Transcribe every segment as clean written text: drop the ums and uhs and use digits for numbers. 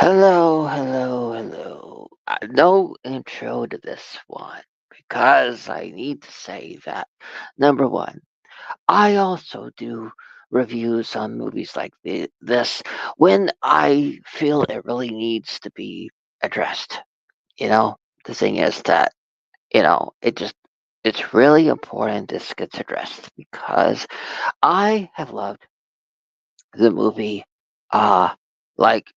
Hello, hello, hello. No intro to this one because I need to say that number one, I also do reviews on movies like this when I feel it really needs to be addressed. You know, the thing is that, it's really important this gets addressed because I have loved the movie, uh, like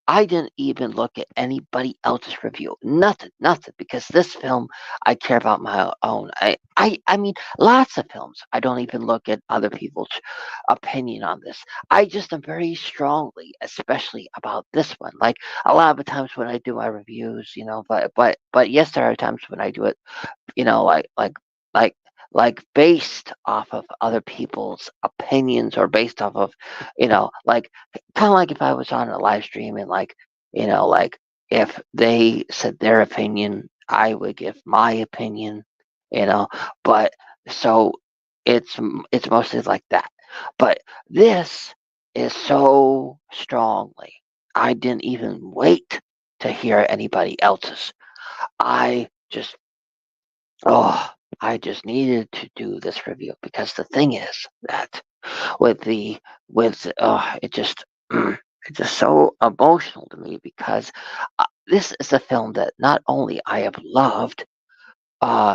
I didn't even look at anybody else's review. Nothing, because this film I care about my own. I mean, lots of films I don't even look at other people's opinion on this. I just am very strongly, especially about this one. Like a lot of the times when I do my reviews, but yes, there are times when I do it, you know, like based off of other people's opinions or based off of, like kind of like if I was on a live stream and like if they said their opinion, I would give my opinion, you know. But so it's mostly like that. But this is so strongly. I didn't even wait to hear anybody else's. I just Oh, I just needed to do this review because the thing is that with the with it just it's just so emotional to me because this is a film that not only I have loved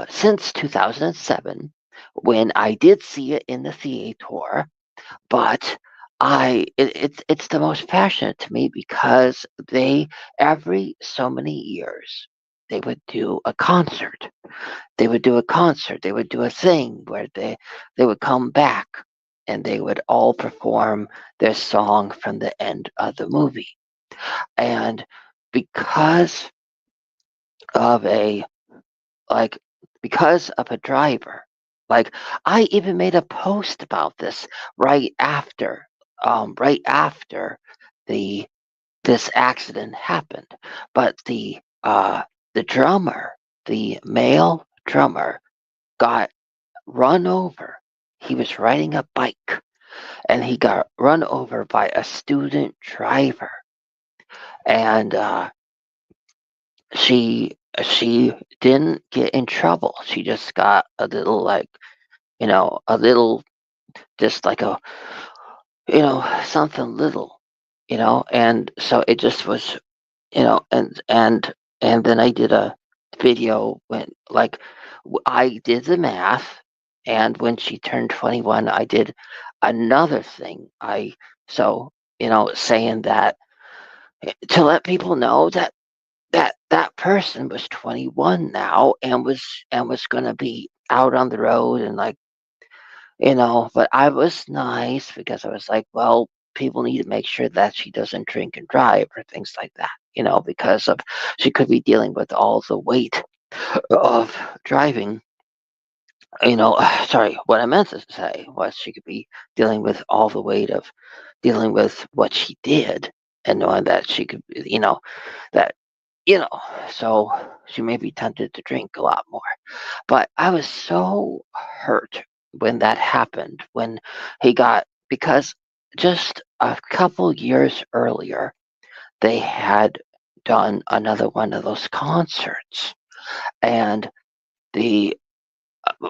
since 2007 when I did see it in the theater, but it's the most passionate to me because they every so many years they would do a concert, they would do a thing where they would come back and they would all perform their song from the end of the movie. And because of a like because of a driver, like I even made a post about this right after right after the this accident happened. But the drummer, the male drummer, got run over. He was riding a bike and he got run over by a student driver. And she didn't get in trouble. She just got a little a little just like a something little, and so it just was, and then I did a video when I did the math, and when she turned 21, I did another thing. Saying that to let people know that that person was 21 now and was going to be out on the road and but I was nice because I was like, well, people need to make sure that she doesn't drink and drive or things like that, because of she could be dealing with all the weight of driving. Sorry, what I meant to say was she could be dealing with all the weight of dealing with what she did and knowing that she could, that, you know, so she may be tempted to drink a lot more. But I was so hurt when that happened, when because just a couple years earlier, they had done another one of those concerts. And the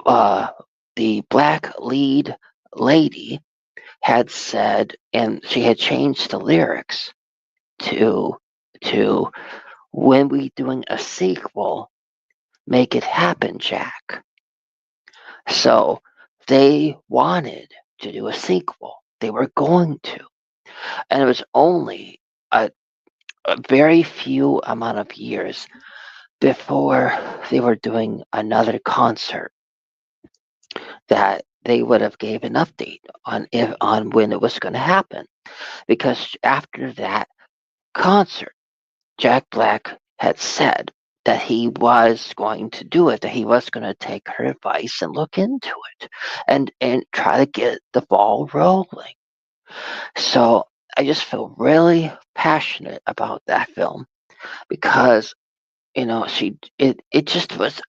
uh, the black lead lady had said, and she had changed the lyrics to to when we doing a sequel, make it happen, Jack. So they wanted to do a sequel. They were going to, and it was only a very few amount of years before they were doing another concert that they would have gave an update on when it was going to happen, because after that concert Jack Black had said that he was going to do it, that he was going to take her advice and look into it and try to get the ball rolling. So I just feel really passionate about that film because it just was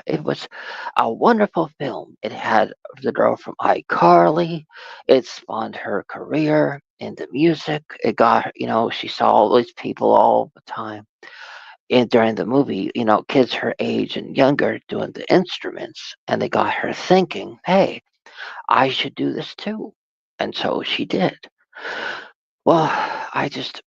it was a wonderful film. It had the girl from iCarly. It spawned her career into music. It got her, she saw all these people all the time. And during the movie, kids her age and younger doing the instruments, and they got her thinking, "Hey, I should do this too." And so she did. Well, I just,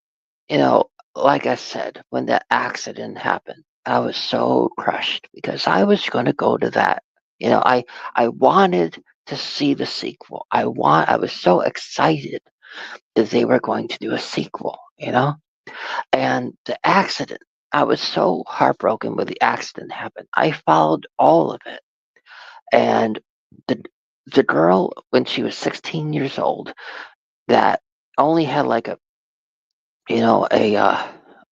you know, like I said, when that accident happened, I was so crushed because I was going to go to that. I wanted to see the sequel. I was so excited that they were going to do a sequel. And the accident, I was so heartbroken when the accident happened. I followed all of it. And the the girl when she was 16 years old that only had like a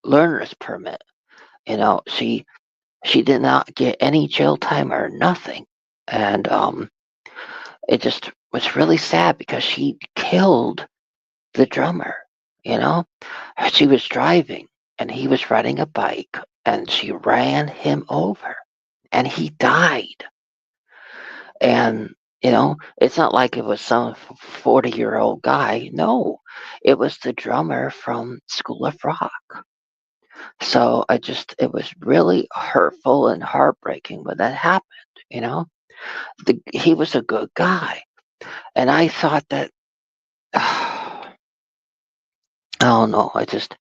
learner's permit. She did not get any jail time or nothing, and it just was really sad because she killed the drummer. You know, she was driving and he was riding a bike, and she ran him over, and he died. And it's not like it was some 40-year-old guy. No, it was the drummer from School of Rock. So it was really hurtful and heartbreaking when that happened. You know, he was a good guy, and I thought that, I don't know, I just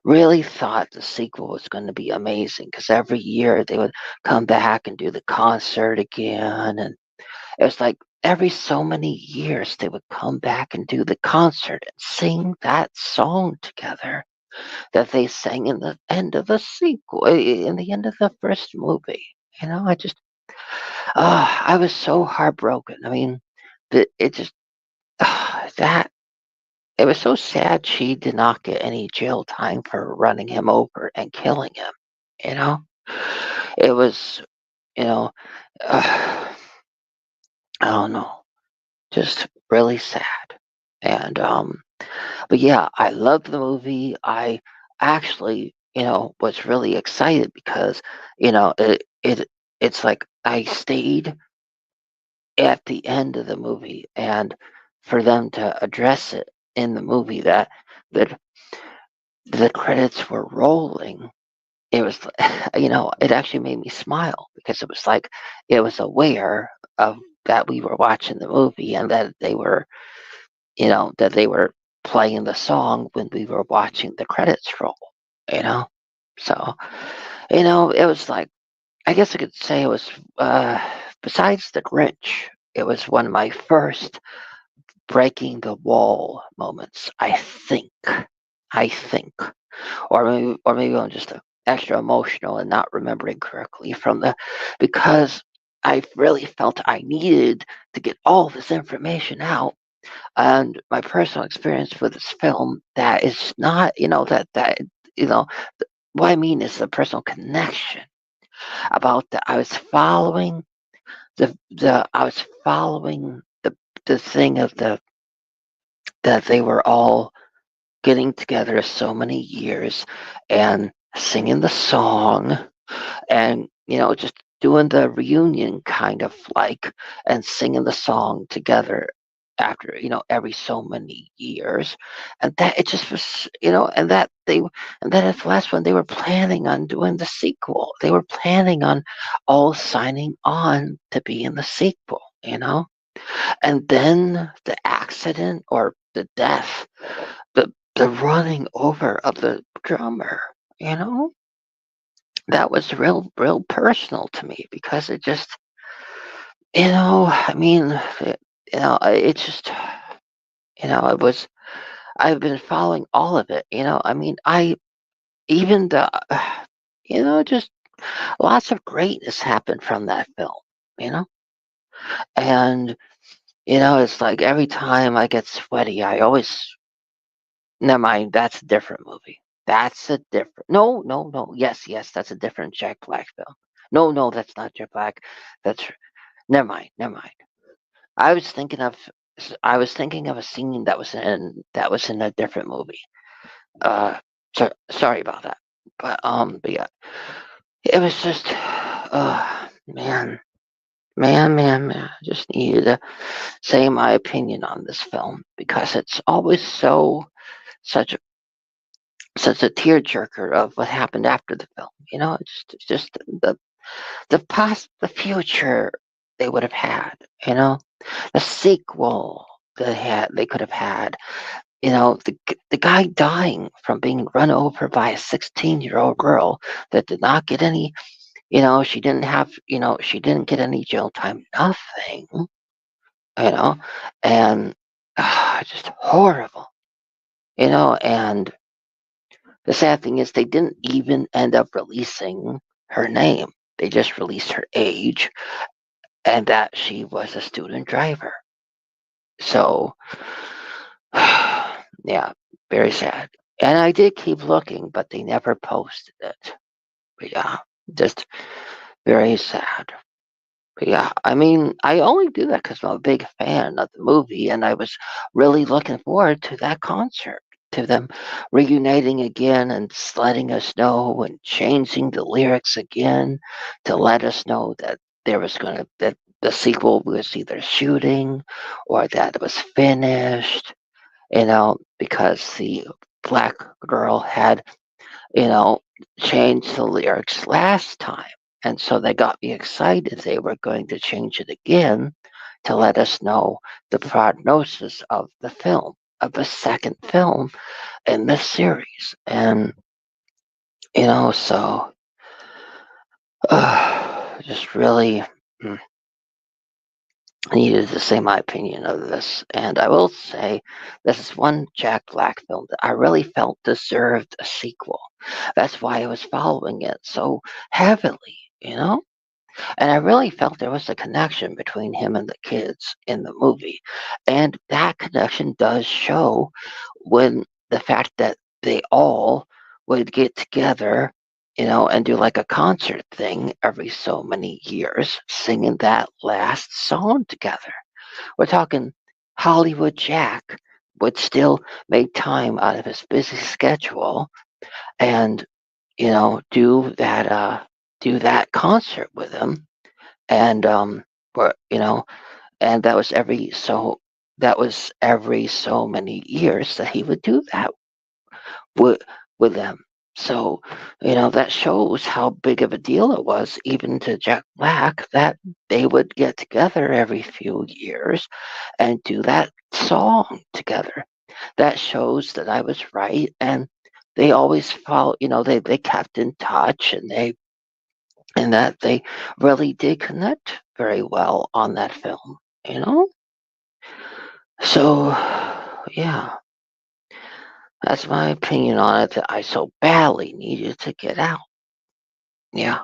really thought the sequel was going to be amazing because every year they would come back and do the concert again, and it was like every so many years they would come back and do the concert and sing that song together that they sang in the end of the sequel, in the end of the first movie. I was so heartbroken. I mean, it just that it was so sad she did not get any jail time for running him over and killing him. You know, it was, you know, uh, I don't know, just really sad. And but yeah, I loved the movie. I actually, was really excited because, it's like I stayed at the end of the movie, and for them to address it in the movie that the credits were rolling, it was it actually made me smile because it was like it was aware of that we were watching the movie and that they were playing the song when we were watching the credits roll, you know? So, it was like, I guess I could say it was, besides The Grinch, it was one of my first breaking the wall moments, I think. I think. Or maybe I'm just extra emotional and not remembering correctly because I really felt I needed to get all this information out, and my personal experience with this film that is not you know what I mean is the personal connection about that I was following the thing of the that they were all getting together so many years and singing the song, and just doing the reunion kind of like, and singing the song together after every so many years, and that it just was, and then at the last one they were planning on doing the sequel. They were planning on all signing on to be in the sequel. And then the accident or the death, the running over of the drummer, you know that was real personal to me because it just, I mean, it just, it was. I've been following all of it. I mean, I even the, just lots of greatness happened from that film. You know, and it's like every time I get sweaty, I always. Never mind. That's a different movie. That's a different. No, no, no. Yes, yes. That's a different Jack Black film. No, no, that's not Jack Black. That's Never mind. Never mind. I was thinking of I was thinking of a scene that was in a different movie. Uh, sorry about that. But yeah. It was just, man, man. I just needed to say my opinion on this film because it's always such such a tearjerker of what happened after the film. It's just the future they would have had. You know, the sequel they could have had. The guy dying from being run over by a 16-year-old girl that did not get any. She didn't have. She didn't get any jail time. Nothing. You know, and just horrible. And the sad thing is they didn't even end up releasing her name. They just released her age and that she was a student driver. So, yeah, very sad. And I did keep looking, but they never posted it. But yeah, just very sad. But yeah, I mean, I only do that because I'm a big fan of the movie, and I was really looking forward to that concert, to them reuniting again and letting us know and changing the lyrics again to let us know that that the sequel was either shooting or that it was finished, because the black girl had you know, changed the lyrics last time. And so they got me excited they were going to change it again to let us know the prognosis of the film, of the second film in this series. And, so just really needed to say my opinion of this. And I will say this is one Jack Black film that I really felt deserved a sequel. That's why I was following it so heavily, you know? And I really felt there was a connection between him and the kids in the movie. And that connection does show when the fact that they all would get together, and do like a concert thing every so many years, singing that last song together. We're talking Hollywood Jack would still make time out of his busy schedule and, do that concert with him and for and that was every so many years that he would do that with them. So, that shows how big of a deal it was, even to Jack Black, that they would get together every few years and do that song together. That shows that I was right, and they always follow. They kept in touch, and that they really did connect very well on that film. You know, so yeah, that's my opinion on it that I so badly needed to get out. Yeah.